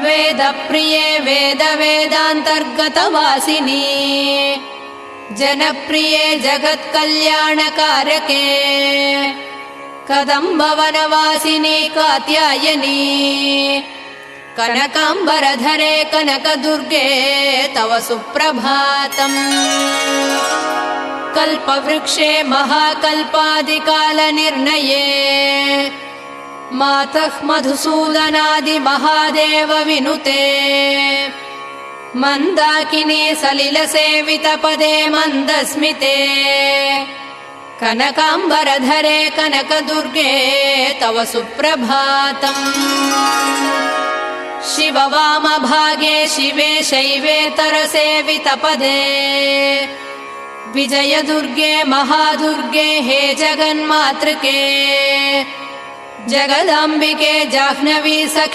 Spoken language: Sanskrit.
वेदप्रिये वेदान्तर्गतवासिनी जनप्रिये जगत्कल्याणकारके कदम्बवनवासिनी कात्यायनी कनकाम्बरधरे कनकदुर्गे तव सुप्रभातम्। कल्पवृक्षे महाकल्पादिकालनिर्णये मातः मधुसूदनादि महादेव विनुते मन्दाकिनी सलिलसेवितपदे मन्दस्मिते कनकाम्बरधरे कनकदुर्गे तव सुप्रभातम्। शिववामभागे शिवे शैवेतरसेवितपदे विजयदुर्गे महादुर्गे हे जगन्मातृके जगदाम्बिके जाह्नवी सखी